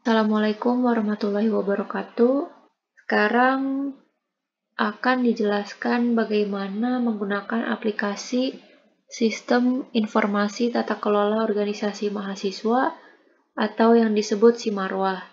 Assalamualaikum warahmatullahi wabarakatuh. Sekarang akan dijelaskan bagaimana menggunakan aplikasi Sistem Informasi Tata Kelola Organisasi Mahasiswa atau yang disebut Simarwah.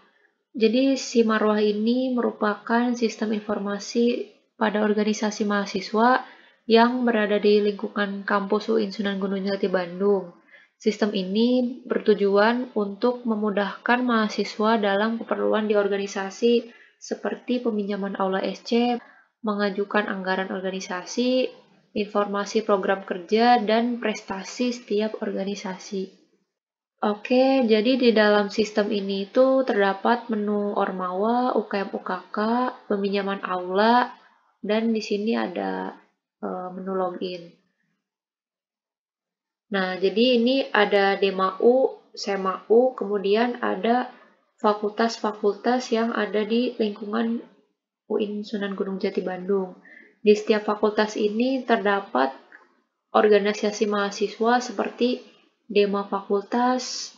Jadi Simarwah ini merupakan sistem informasi pada organisasi mahasiswa yang berada di lingkungan kampus UIN Sunan Gunung Jati Bandung. Sistem ini bertujuan untuk memudahkan mahasiswa dalam keperluan di organisasi seperti peminjaman aula SC, mengajukan anggaran organisasi, informasi program kerja, dan prestasi setiap organisasi. Oke, jadi di dalam sistem ini itu terdapat menu Ormawa, UKM UKK, peminjaman aula, dan di sini ada menu login. Nah, jadi ini ada DEMAU, SEMAU, kemudian ada fakultas-fakultas yang ada di lingkungan UIN Sunan Gunung Jati Bandung. Di setiap fakultas ini terdapat organisasi mahasiswa seperti DEMA Fakultas,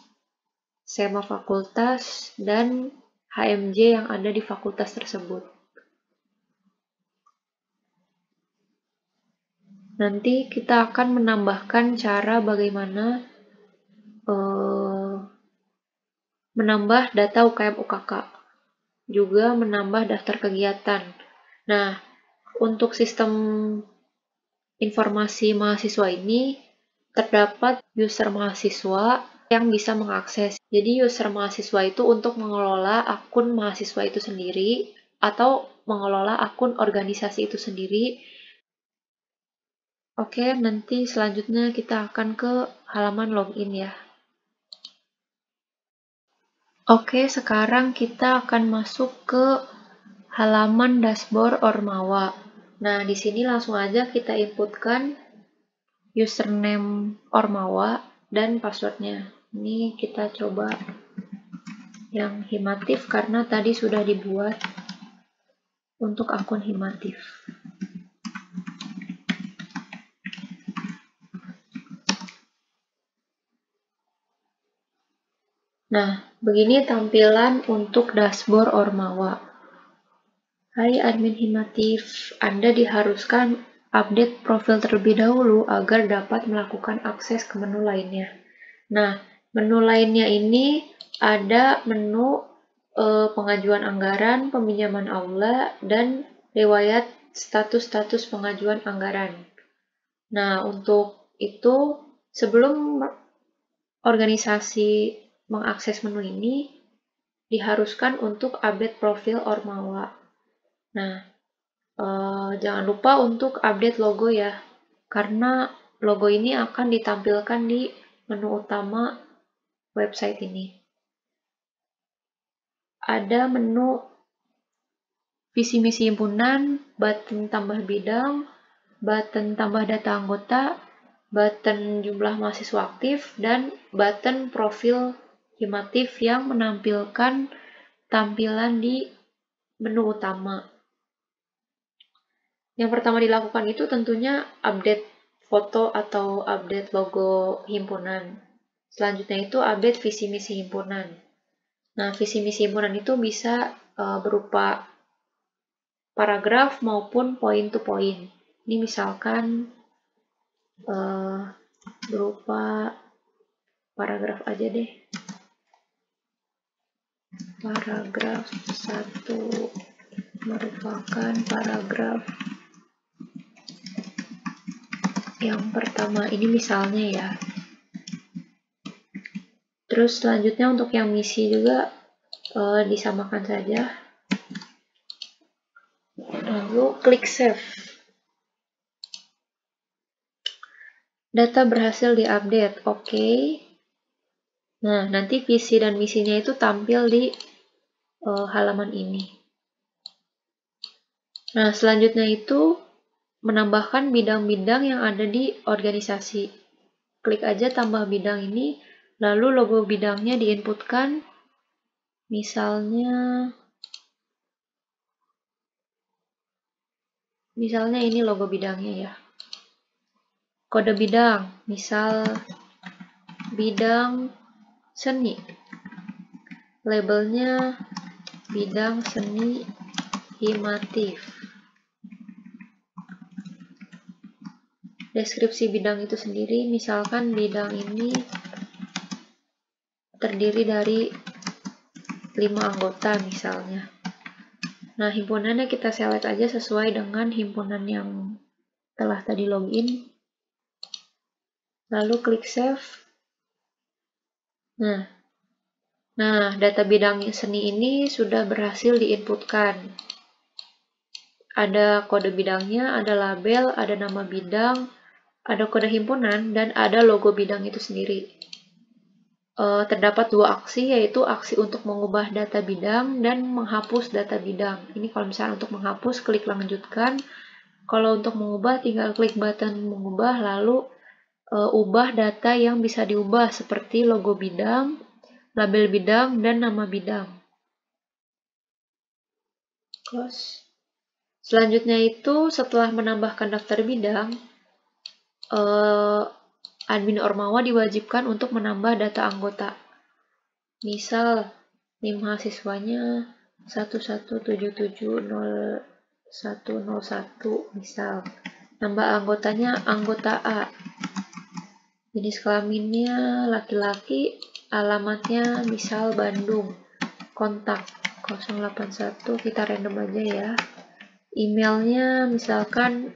SEMA Fakultas, dan HMJ yang ada di fakultas tersebut. Nanti kita akan menambahkan cara bagaimana menambah data UKM UKK, juga menambah daftar kegiatan. Nah, untuk sistem informasi mahasiswa ini terdapat user mahasiswa yang bisa mengakses. Jadi user mahasiswa itu untuk mengelola akun mahasiswa itu sendiri atau mengelola akun organisasi itu sendiri. Oke, nanti selanjutnya kita akan ke halaman login ya. Oke, sekarang kita akan masuk ke halaman dashboard Ormawa. Nah, di sini langsung aja kita inputkan username Ormawa dan passwordnya. Ini kita coba yang Himatif karena tadi sudah dibuat untuk akun Himatif. Nah, begini tampilan untuk dashboard Ormawa. Hai admin Himatif, Anda diharuskan update profil terlebih dahulu agar dapat melakukan akses ke menu lainnya. Nah, menu lainnya ini ada menu pengajuan anggaran, peminjaman aula, dan riwayat status-status pengajuan anggaran. Nah, untuk itu, sebelum organisasi mengakses menu ini, diharuskan untuk update profil Ormawa. Nah, jangan lupa untuk update logo ya, karena logo ini akan ditampilkan di menu utama website ini. Ada menu visi misi himpunan, button tambah bidang, button tambah data anggota, button jumlah mahasiswa aktif, dan button profil Himatif yang menampilkan tampilan di menu utama. Yang pertama dilakukan itu tentunya update foto atau update logo himpunan. Selanjutnya itu update visi misi himpunan. Nah, visi misi himpunan itu bisa berupa paragraf maupun point to point. Ini misalkan berupa paragraf aja deh. Paragraf 1 merupakan paragraf yang pertama. Ini misalnya ya. Terus selanjutnya untuk yang misi juga disamakan saja. Lalu klik save. Data berhasil diupdate. Oke. Nah, nanti visi dan misinya itu tampil di halaman ini. Nah, selanjutnya itu menambahkan bidang-bidang yang ada di organisasi. Klik aja tambah bidang ini, lalu logo bidangnya diinputkan. Misalnya ini logo bidangnya ya. Kode bidang, misal bidang seni. labelnya bidang seni himatif. Deskripsi bidang itu sendiri, misalkan bidang ini terdiri dari 5 anggota misalnya. Nah, himpunannya kita select aja sesuai dengan himpunan yang telah tadi login. Lalu klik save. Nah, data bidang seni ini sudah berhasil diinputkan. Ada kode bidangnya, ada label, ada nama bidang, ada kode himpunan, dan ada logo bidang itu sendiri. Terdapat 2 aksi, yaitu aksi untuk mengubah data bidang dan menghapus data bidang. Ini kalau misalnya untuk menghapus, klik lanjutkan. Kalau untuk mengubah, tinggal klik button mengubah, lalu ubah data yang bisa diubah seperti logo bidang, label bidang, dan nama bidang. Close. Selanjutnya itu setelah menambahkan daftar bidang, admin Ormawa diwajibkan untuk menambah data anggota. Misal, NIM mahasiswanya 117700101 misal. Nambah anggotanya anggota A. Jenis kelaminnya laki-laki, alamatnya misal Bandung. Kontak 081, kita random aja ya. Emailnya misalkan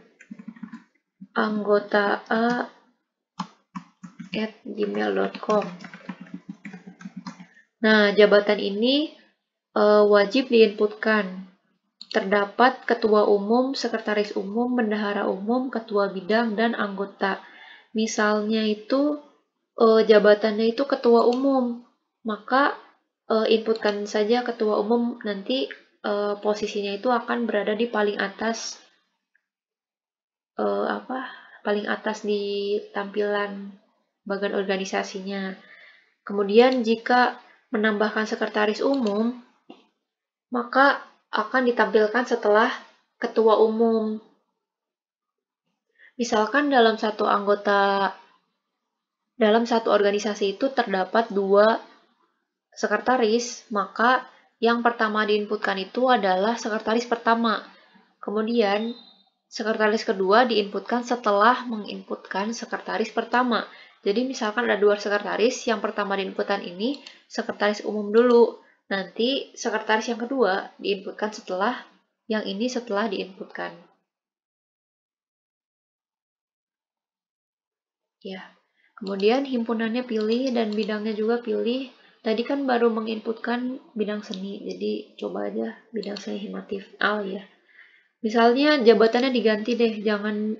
anggota a@gmail.com. Nah, jabatan ini wajib diinputkan. Terdapat ketua umum, sekretaris umum, bendahara umum, ketua bidang, dan anggota. Misalnya itu jabatannya itu ketua umum, maka inputkan saja ketua umum, nanti posisinya itu akan berada di paling atas paling atas di tampilan bagian organisasinya. Kemudian jika menambahkan sekretaris umum, maka akan ditampilkan setelah ketua umum. Misalkan dalam satu organisasi itu terdapat 2 sekretaris, maka yang pertama diinputkan itu adalah sekretaris pertama. Kemudian sekretaris kedua diinputkan setelah menginputkan sekretaris pertama. Jadi misalkan ada 2 sekretaris, yang pertama diinputkan ini sekretaris umum dulu. Nanti sekretaris yang kedua diinputkan setelah yang ini setelah diinputkan. Ya. Kemudian himpunannya pilih dan bidangnya juga pilih. Tadi kan baru menginputkan bidang seni, jadi coba aja bidang seni himatif A ya. Misalnya jabatannya diganti deh, jangan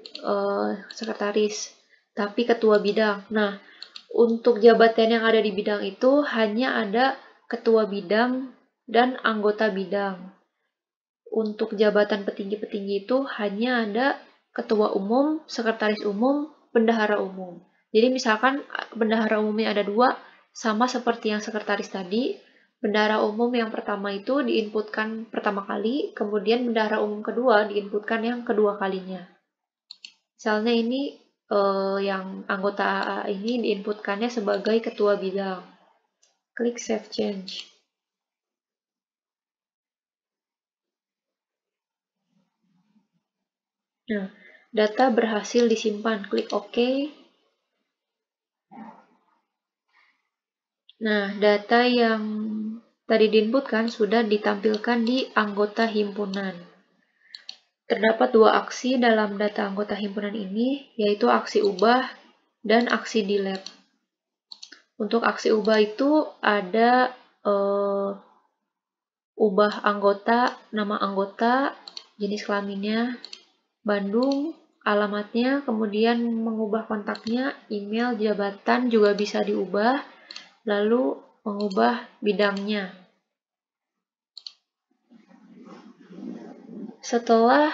sekretaris, tapi ketua bidang. Nah, untuk jabatan yang ada di bidang itu hanya ada ketua bidang dan anggota bidang. Untuk jabatan petinggi-petinggi itu hanya ada ketua umum, sekretaris umum, bendahara umum. Jadi misalkan bendahara umumnya ada 2, sama seperti yang sekretaris tadi. Bendahara umum yang pertama itu diinputkan pertama kali, kemudian bendahara umum kedua diinputkan yang kedua kalinya. Misalnya ini yang anggota AA ini diinputkannya sebagai ketua bidang. Klik Save Change. Nah, data berhasil disimpan. Klik OK. Nah, data yang tadi diinputkan sudah ditampilkan di anggota himpunan. Terdapat 2 aksi dalam data anggota himpunan ini, yaitu aksi ubah dan aksi delete. Untuk aksi ubah itu ada ubah anggota, nama anggota, jenis kelaminnya, Bandung, alamatnya, kemudian mengubah kontaknya, email, jabatan juga bisa diubah, lalu mengubah bidangnya. Setelah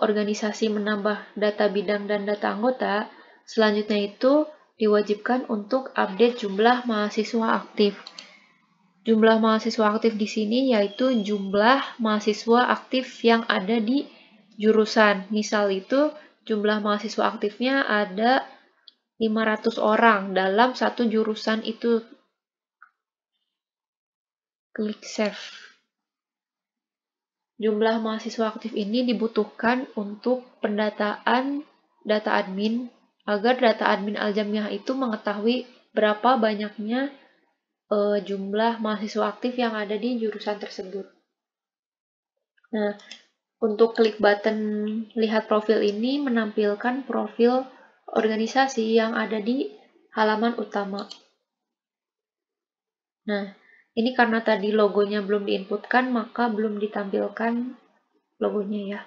organisasi menambah data bidang dan data anggota, selanjutnya itu diwajibkan untuk update jumlah mahasiswa aktif. Jumlah mahasiswa aktif di sini yaitu jumlah mahasiswa aktif yang ada di jurusan. Misal itu jumlah mahasiswa aktifnya ada 500 orang dalam satu jurusan itu. klik save. Jumlah mahasiswa aktif ini dibutuhkan untuk pendataan data admin, agar data admin Al-Jamiah itu mengetahui berapa banyaknya jumlah mahasiswa aktif yang ada di jurusan tersebut. Nah, untuk klik button lihat profil ini menampilkan profil organisasi yang ada di halaman utama. Nah, ini karena tadi logonya belum diinputkan, maka belum ditampilkan logonya ya.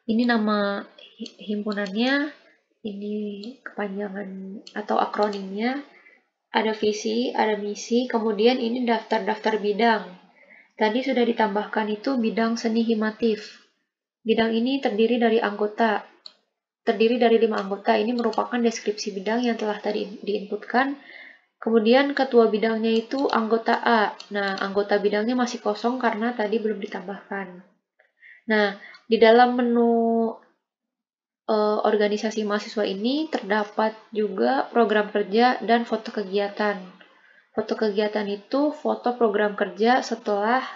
Ini nama himpunannya, ini kepanjangan atau akronimnya, ada visi, ada misi, kemudian ini daftar-daftar bidang. Tadi sudah ditambahkan itu bidang seni himatif. Bidang ini terdiri dari 5 anggota. Ini merupakan deskripsi bidang yang telah tadi diinputkan. Kemudian ketua bidangnya itu anggota A. Nah, anggota bidangnya masih kosong karena tadi belum ditambahkan. Nah, di dalam menu organisasi mahasiswa ini terdapat juga program kerja dan foto kegiatan. Foto kegiatan itu foto program kerja setelah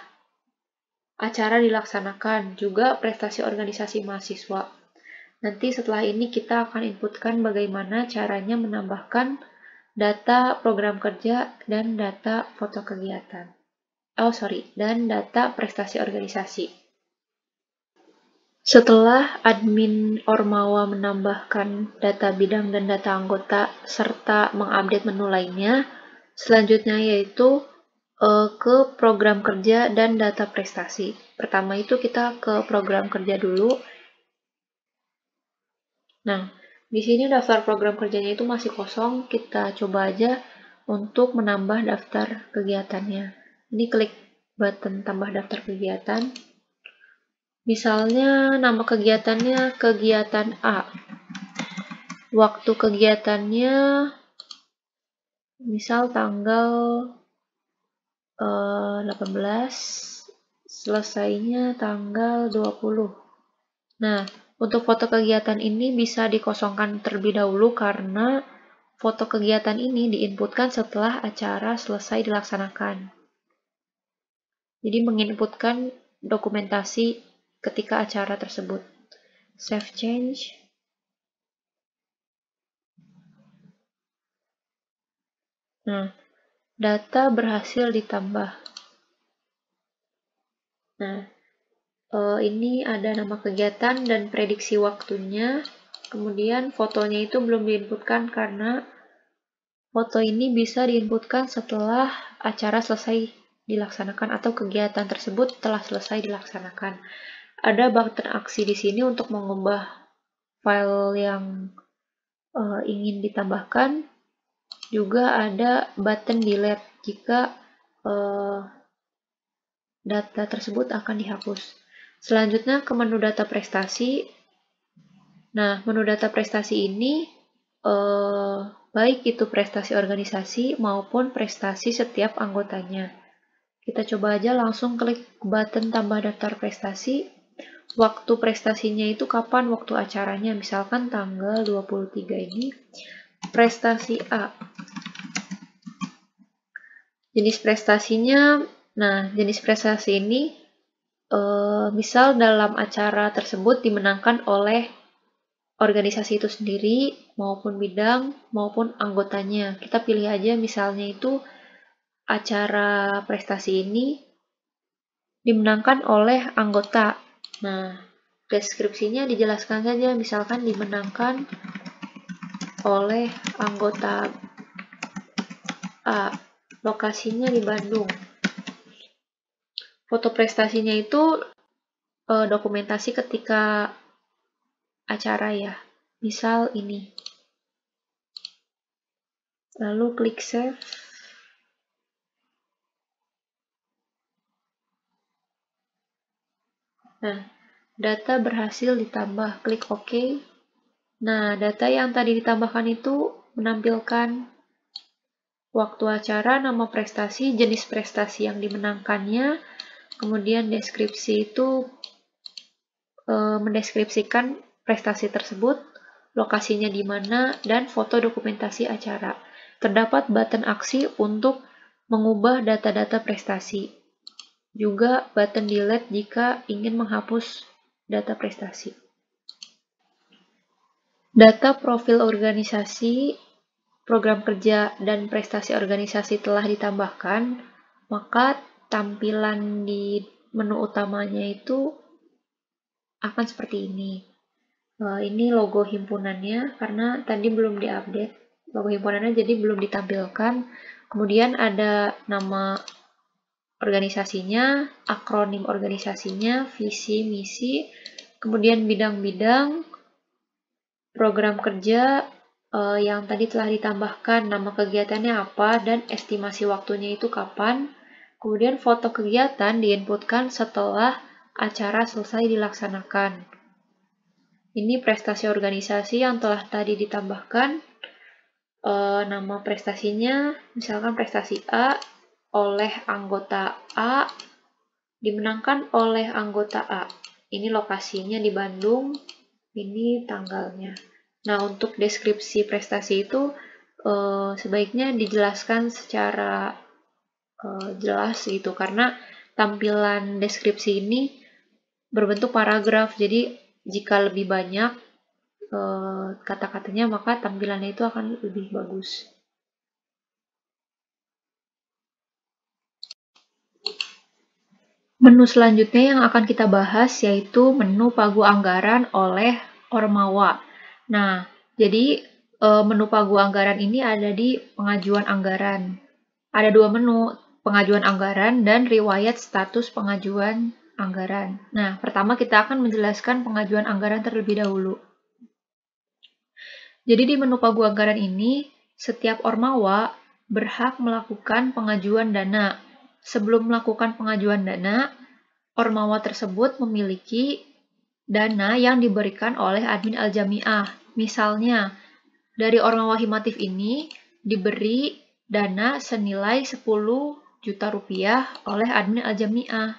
acara dilaksanakan, juga prestasi organisasi mahasiswa. Nanti setelah ini kita akan inputkan bagaimana caranya menambahkan data program kerja dan data foto kegiatan. Dan data prestasi organisasi. Setelah admin Ormawa menambahkan data bidang dan data anggota serta mengupdate menu lainnya, selanjutnya yaitu ke program kerja dan data prestasi. Pertama itu kita ke program kerja dulu. Nah, di sini daftar program kerjanya itu masih kosong, kita coba aja untuk menambah daftar kegiatannya. Ini klik button tambah daftar kegiatan. Misalnya nama kegiatannya kegiatan A. Waktu kegiatannya misal tanggal 18, selesainya tanggal 20. Nah, untuk foto kegiatan ini bisa dikosongkan terlebih dahulu karena foto kegiatan ini diinputkan setelah acara selesai dilaksanakan. Jadi menginputkan dokumentasi ketika acara tersebut. Save change. Nah, data berhasil ditambah. Nah, ini ada nama kegiatan dan prediksi waktunya. Kemudian fotonya itu belum diinputkan karena foto ini bisa diinputkan setelah acara selesai dilaksanakan atau kegiatan tersebut telah selesai dilaksanakan. Ada button aksi di sini untuk mengubah file yang ingin ditambahkan. Juga ada button delete jika data tersebut akan dihapus. Selanjutnya ke menu data prestasi. Nah, menu data prestasi ini baik itu prestasi organisasi maupun prestasi setiap anggotanya. Kita coba aja langsung klik button tambah daftar prestasi. Waktu prestasinya itu kapan waktu acaranya, misalkan tanggal 23 ini. Prestasi A. Jenis prestasinya, jenis prestasi ini misal dalam acara tersebut dimenangkan oleh organisasi itu sendiri maupun bidang maupun anggotanya. Kita pilih aja misalnya itu acara prestasi ini dimenangkan oleh anggota. Nah, deskripsinya dijelaskan saja, misalkan dimenangkan oleh anggota A, lokasinya di Bandung. Foto prestasinya itu dokumentasi ketika acara ya, misal ini. Lalu klik save. Nah, data berhasil ditambah, klik OK. Nah, data yang tadi ditambahkan itu menampilkan waktu acara, nama prestasi, jenis prestasi yang dimenangkannya, kemudian deskripsi itu mendeskripsikan prestasi tersebut, lokasinya di mana, dan foto dokumentasi acara. Terdapat button aksi untuk mengubah data-data prestasi. juga button delete jika ingin menghapus data prestasi. Data profil organisasi, program kerja, dan prestasi organisasi telah ditambahkan, maka tampilan di menu utamanya itu akan seperti ini. Ini logo himpunannya karena tadi belum diupdate. Logo himpunannya jadi belum ditampilkan. Kemudian ada nama organisasinya, akronim organisasinya, visi, misi, kemudian bidang-bidang, program kerja yang tadi telah ditambahkan, nama kegiatannya apa, dan estimasi waktunya itu kapan. Kemudian foto kegiatan diinputkan setelah acara selesai dilaksanakan. Ini prestasi organisasi yang telah tadi ditambahkan. Nama prestasinya, misalkan prestasi A, oleh anggota A, dimenangkan oleh anggota A. Ini lokasinya di Bandung, ini tanggalnya. Nah, untuk deskripsi prestasi itu sebaiknya dijelaskan secara jelas gitu, karena tampilan deskripsi ini berbentuk paragraf, jadi jika lebih banyak kata-katanya maka tampilannya itu akan lebih bagus. Menu selanjutnya yang akan kita bahas yaitu menu pagu anggaran oleh Ormawa. Nah, jadi menu pagu anggaran ini ada di pengajuan anggaran. Ada dua menu, pengajuan anggaran dan riwayat status pengajuan anggaran. Nah, pertama kita akan menjelaskan pengajuan anggaran terlebih dahulu. Jadi di menu pagu anggaran ini, setiap Ormawa berhak melakukan pengajuan dana. Sebelum melakukan pengajuan dana, Ormawa tersebut memiliki dana yang diberikan oleh admin Al-Jamiah. Misalnya, dari Ormawa Himatif ini diberi dana senilai 10 juta rupiah oleh admin Al-Jamiah.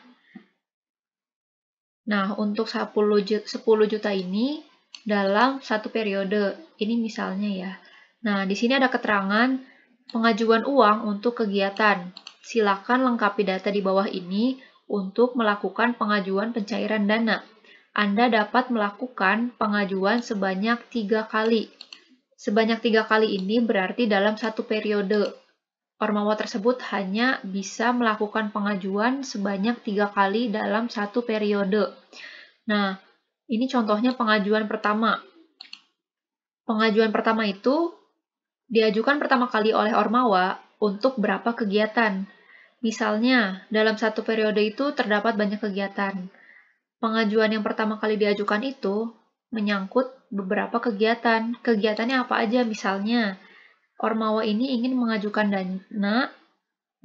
Nah, untuk 10 juta ini dalam satu periode. Ini misalnya ya. Nah, di sini ada keterangan pengajuan uang untuk kegiatan. Silakan lengkapi data di bawah ini untuk melakukan pengajuan pencairan dana. Anda dapat melakukan pengajuan sebanyak 3 kali. Sebanyak 3 kali ini berarti dalam satu periode. Ormawa tersebut hanya bisa melakukan pengajuan sebanyak 3 kali dalam satu periode. Nah, ini contohnya pengajuan pertama. Pengajuan pertama itu diajukan pertama kali oleh Ormawa untuk berapa kegiatan. Misalnya, dalam satu periode itu terdapat banyak kegiatan. Pengajuan yang pertama kali diajukan itu menyangkut beberapa kegiatan. Kegiatannya apa aja? Misalnya, Ormawa ini ingin mengajukan dana,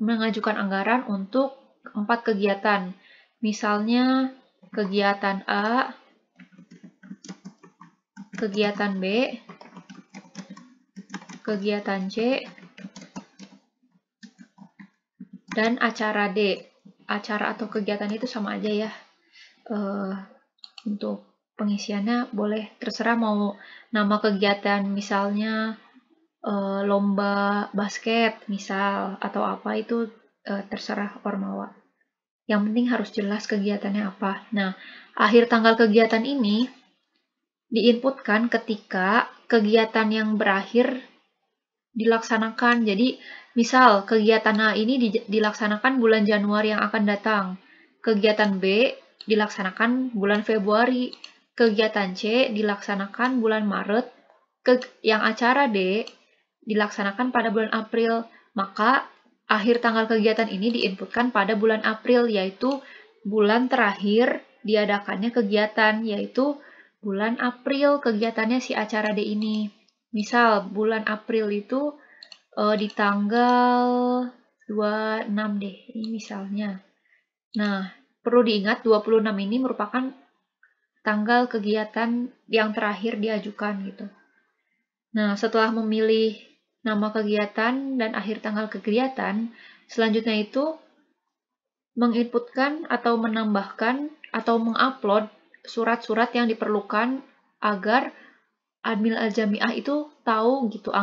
mengajukan anggaran untuk 4 kegiatan. Misalnya, kegiatan A, kegiatan B, kegiatan C, dan acara D. Acara atau kegiatan itu sama aja ya. Untuk pengisiannya boleh terserah mau nama kegiatan misalnya lomba basket misal atau apa itu terserah Ormawa. Yang penting harus jelas kegiatannya apa. Nah, akhir tanggal kegiatan ini diinputkan ketika kegiatan yang berakhir dilaksanakan. Jadi, misal kegiatan A ini dilaksanakan bulan Januari yang akan datang. Kegiatan B dilaksanakan bulan Februari. Kegiatan C dilaksanakan bulan Maret. Yang acara D dilaksanakan pada bulan April. Maka, akhir tanggal kegiatan ini diinputkan pada bulan April, yaitu bulan terakhir diadakannya kegiatan, yaitu bulan April kegiatannya si acara D ini. Misal, bulan April itu di tanggal 26 deh, ini misalnya. Nah, perlu diingat 26 ini merupakan tanggal kegiatan yang terakhir diajukan gitu. Nah, setelah memilih nama kegiatan dan akhir tanggal kegiatan, selanjutnya itu menginputkan atau menambahkan atau mengupload surat-surat yang diperlukan agar admin Al-Jamiah itu tahu gitu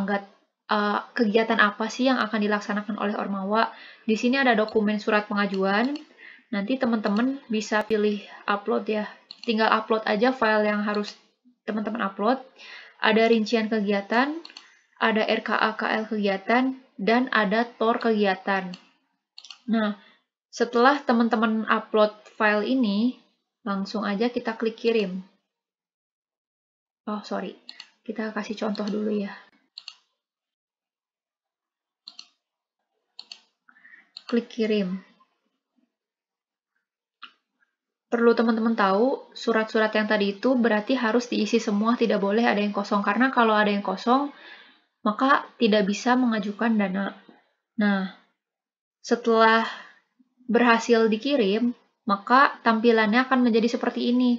kegiatan apa sih yang akan dilaksanakan oleh Ormawa. Di sini ada dokumen surat pengajuan, nanti teman-teman bisa pilih upload ya. Tinggal upload aja file yang harus teman-teman upload. Ada rincian kegiatan, ada RKA-KL kegiatan, dan ada TOR kegiatan. Nah, setelah teman-teman upload file ini, langsung aja kita klik kirim. Oh, sorry. Kita kasih contoh dulu ya. Klik kirim. Perlu teman-teman tahu, surat-surat yang tadi itu berarti harus diisi semua, tidak boleh ada yang kosong. Karena kalau ada yang kosong, maka tidak bisa mengajukan dana. Nah, setelah berhasil dikirim, maka tampilannya akan menjadi seperti ini.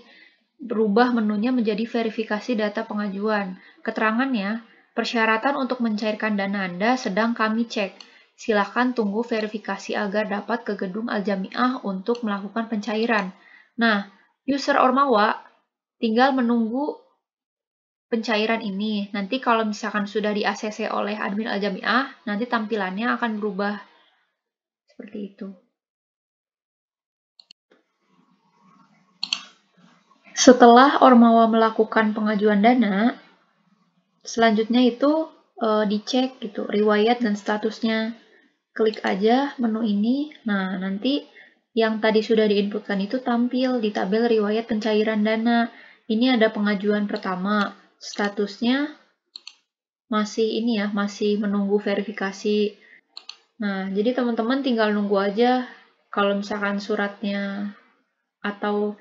Berubah menunya menjadi verifikasi data pengajuan. Keterangannya, persyaratan untuk mencairkan dana Anda sedang kami cek. Silakan tunggu verifikasi agar dapat ke gedung Al-Jamiah untuk melakukan pencairan. Nah, user Ormawa tinggal menunggu pencairan ini. Nanti kalau misalkan sudah di-ACC oleh admin Al-Jamiah, nanti tampilannya akan berubah seperti itu. Setelah Ormawa melakukan pengajuan dana, selanjutnya itu dicek gitu, riwayat dan statusnya. Klik aja menu ini. Nah, nanti yang tadi sudah diinputkan itu tampil di tabel riwayat pencairan dana. Ini ada pengajuan pertama. Statusnya masih ini ya, masih menunggu verifikasi. Nah, jadi teman-teman tinggal nunggu aja kalau misalkan suratnya atau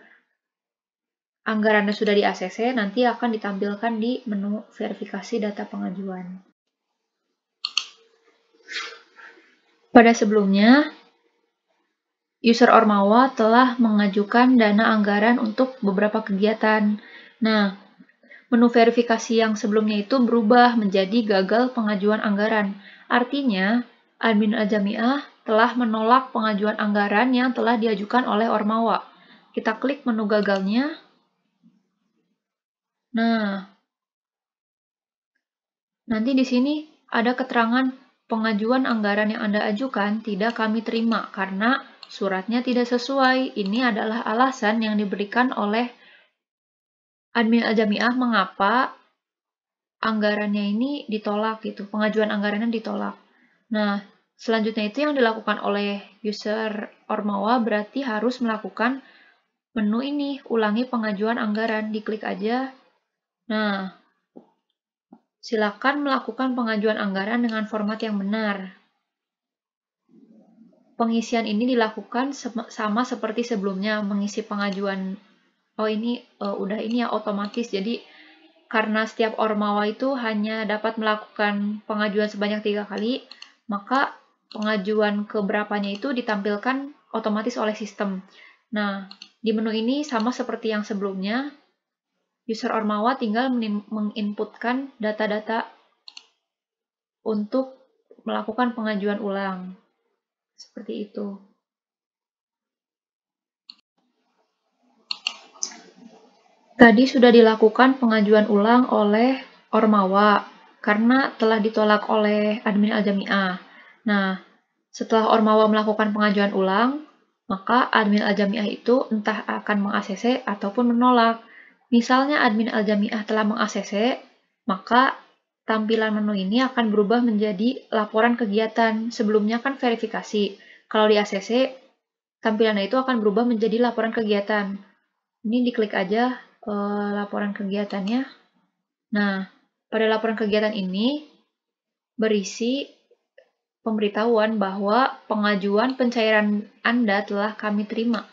anggarannya sudah di-ACC, nanti akan ditampilkan di menu verifikasi data pengajuan. Pada sebelumnya, user Ormawa telah mengajukan dana anggaran untuk beberapa kegiatan. Nah, menu verifikasi yang sebelumnya itu berubah menjadi gagal pengajuan anggaran. Artinya, admin Al-Jamiah telah menolak pengajuan anggaran yang telah diajukan oleh Ormawa. Kita klik menu gagalnya. Nah, nanti di sini ada keterangan pengajuan anggaran yang Anda ajukan tidak kami terima karena suratnya tidak sesuai. Ini adalah alasan yang diberikan oleh admin Al-Jamiah mengapa anggarannya ini ditolak gitu, pengajuan anggarannya ditolak. Nah, selanjutnya itu yang dilakukan oleh user Ormawa berarti harus melakukan menu ini, ulangi pengajuan anggaran, diklik aja. Nah, silakan melakukan pengajuan anggaran dengan format yang benar. Pengisian ini dilakukan sama seperti sebelumnya, mengisi pengajuan. Oh, ini udah ini ya otomatis. Jadi karena setiap Ormawa itu hanya dapat melakukan pengajuan sebanyak 3 kali, maka pengajuan keberapanya itu ditampilkan otomatis oleh sistem. Nah, di menu ini sama seperti yang sebelumnya, user Ormawa tinggal menginputkan data-data untuk melakukan pengajuan ulang. Seperti itu. Tadi sudah dilakukan pengajuan ulang oleh Ormawa karena telah ditolak oleh admin Al-Jamiah. Nah, setelah Ormawa melakukan pengajuan ulang, maka admin Al-Jamiah itu entah akan meng-ACC ataupun menolak. Misalnya admin Al-Jamiah telah meng-ACC, maka tampilan menu ini akan berubah menjadi laporan kegiatan. Sebelumnya kan verifikasi. Kalau di ACC, tampilannya itu akan berubah menjadi laporan kegiatan. Ini diklik aja laporan kegiatannya. Nah, pada laporan kegiatan ini berisi pemberitahuan bahwa pengajuan pencairan Anda telah kami terima.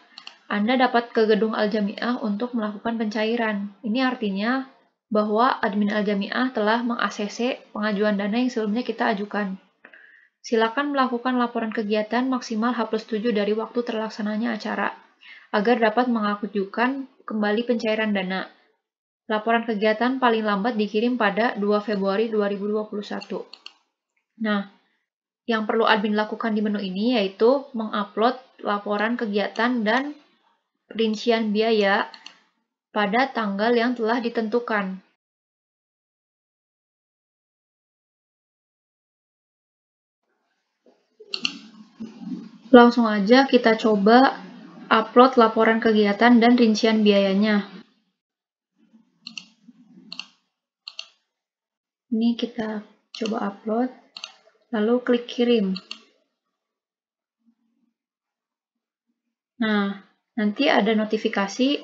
Anda dapat ke gedung Al-Jamiah untuk melakukan pencairan. Ini artinya bahwa admin Al-Jamiah telah meng-ACC pengajuan dana yang sebelumnya kita ajukan. Silakan melakukan laporan kegiatan maksimal H+7 dari waktu terlaksananya acara, agar dapat mengajukan kembali pencairan dana. Laporan kegiatan paling lambat dikirim pada 2 Februari 2021. Nah, yang perlu admin lakukan di menu ini yaitu mengupload laporan kegiatan dan rincian biaya pada tanggal yang telah ditentukan. Langsung aja kita coba upload laporan kegiatan dan rincian biayanya. Ini kita coba upload, lalu klik kirim. Nah, nanti ada notifikasi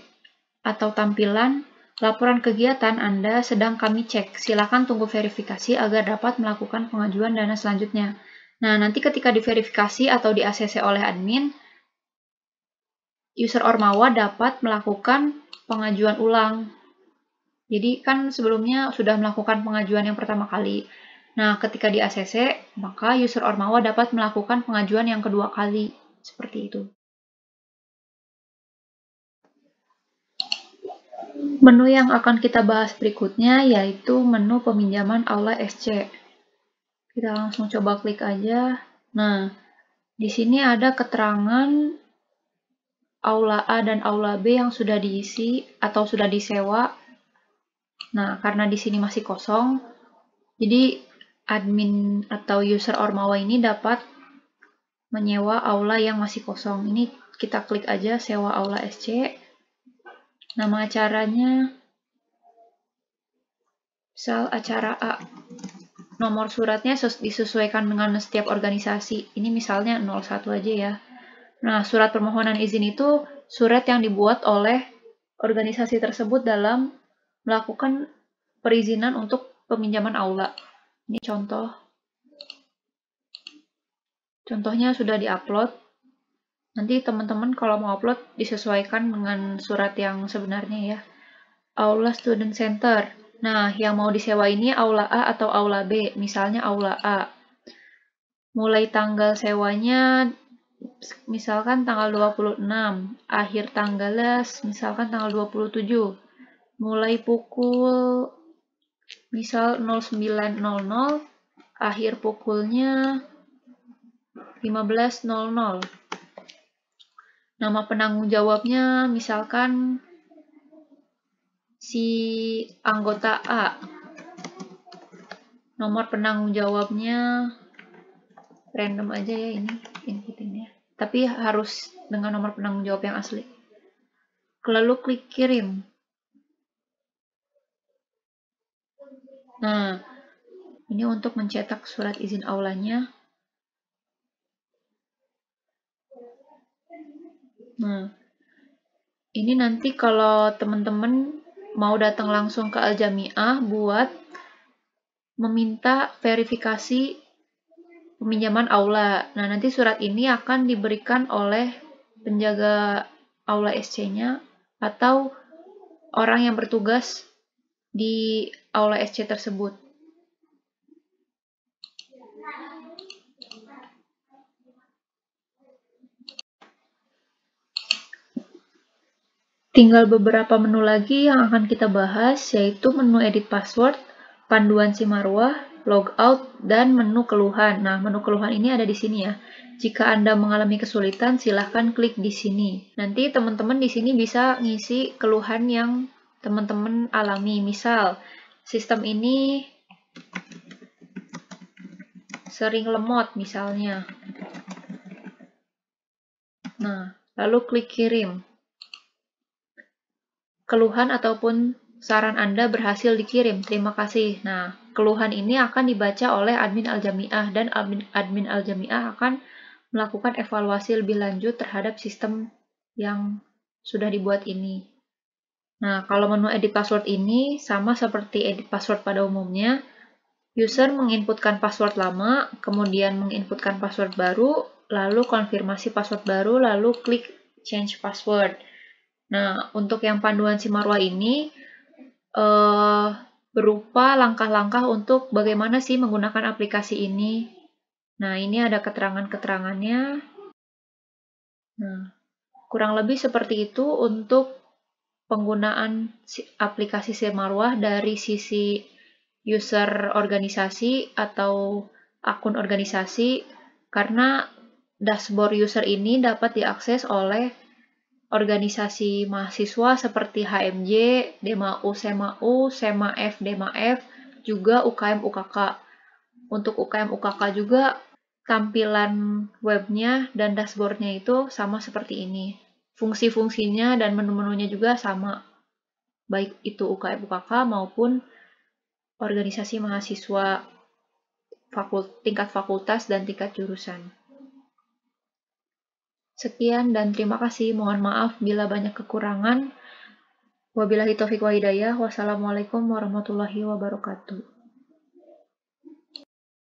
atau tampilan laporan kegiatan Anda sedang kami cek. Silakan tunggu verifikasi agar dapat melakukan pengajuan dana selanjutnya. Nah, nanti ketika diverifikasi atau di-ACC oleh admin, user Ormawa dapat melakukan pengajuan ulang. Jadi kan sebelumnya sudah melakukan pengajuan yang pertama kali. Nah, ketika di-ACC, maka user Ormawa dapat melakukan pengajuan yang kedua kali. Seperti itu. Menu yang akan kita bahas berikutnya yaitu menu peminjaman Aula SC. Kita langsung coba klik aja. Nah, di sini ada keterangan Aula A dan Aula B yang sudah diisi atau sudah disewa. Nah, karena di sini masih kosong, jadi admin atau user Ormawa ini dapat menyewa aula yang masih kosong. Ini kita klik aja sewa Aula SC. Nama acaranya misal acara A. Nomor suratnya disesuaikan dengan setiap organisasi. Ini misalnya 01 aja ya. Nah, surat permohonan izin itu surat yang dibuat oleh organisasi tersebut dalam melakukan perizinan untuk peminjaman aula. Ini contoh. Contohnya sudah diupload. Nanti teman-teman kalau mau upload disesuaikan dengan surat yang sebenarnya ya. Aula Student Center. Nah, yang mau disewa ini Aula A atau Aula B. Misalnya Aula A. Mulai tanggal sewanya misalkan tanggal 26, akhir tanggalnya misalkan tanggal 27. Mulai pukul misal 09.00, akhir pukulnya 15.00. Nama penanggung jawabnya misalkan si anggota A. Nomor penanggung jawabnya random aja ya ini inputinnya. Tapi harus dengan nomor penanggung jawab yang asli. Lalu klik kirim. Nah, ini untuk mencetak surat izin aulanya. Nah, ini nanti kalau teman-teman mau datang langsung ke Al-Jami'ah buat meminta verifikasi peminjaman aula. Nah, nanti surat ini akan diberikan oleh penjaga aula SC-nya atau orang yang bertugas di aula SC tersebut. Tinggal beberapa menu lagi yang akan kita bahas, yaitu menu edit password, panduan si Marwah, logout, dan menu keluhan. Nah, menu keluhan ini ada di sini ya. Jika Anda mengalami kesulitan, silahkan klik di sini. Nanti teman-teman di sini bisa ngisi keluhan yang teman-teman alami. Misal, sistem ini sering lemot misalnya. Nah, lalu klik kirim. Keluhan ataupun saran Anda berhasil dikirim. Terima kasih. Nah, keluhan ini akan dibaca oleh admin Al-Jami'ah dan admin Al-Jami'ah akan melakukan evaluasi lebih lanjut terhadap sistem yang sudah dibuat ini. Nah, kalau menu edit password ini sama seperti edit password pada umumnya. User menginputkan password lama, kemudian menginputkan password baru, lalu konfirmasi password baru, lalu klik change password. Nah, untuk yang panduan si Marwah ini berupa langkah-langkah untuk bagaimana sih menggunakan aplikasi ini. Nah, ini ada keterangan-keterangannya. Nah, kurang lebih seperti itu untuk penggunaan aplikasi si Marwah dari sisi user organisasi atau akun organisasi, karena dashboard user ini dapat diakses oleh organisasi mahasiswa seperti HMJ, DEMAU, SEMAU, SEMAF, DEMAF, juga UKM UKK. Untuk UKM UKK juga tampilan webnya dan dashboardnya itu sama seperti ini. fungsi-fungsinya dan menu-menunya juga sama, baik itu UKM-UKK maupun organisasi mahasiswa tingkat fakultas dan tingkat jurusan. Sekian dan terima kasih. Mohon maaf bila banyak kekurangan. Wabillahi taufiq wa hidayah. Wassalamualaikum warahmatullahi wabarakatuh.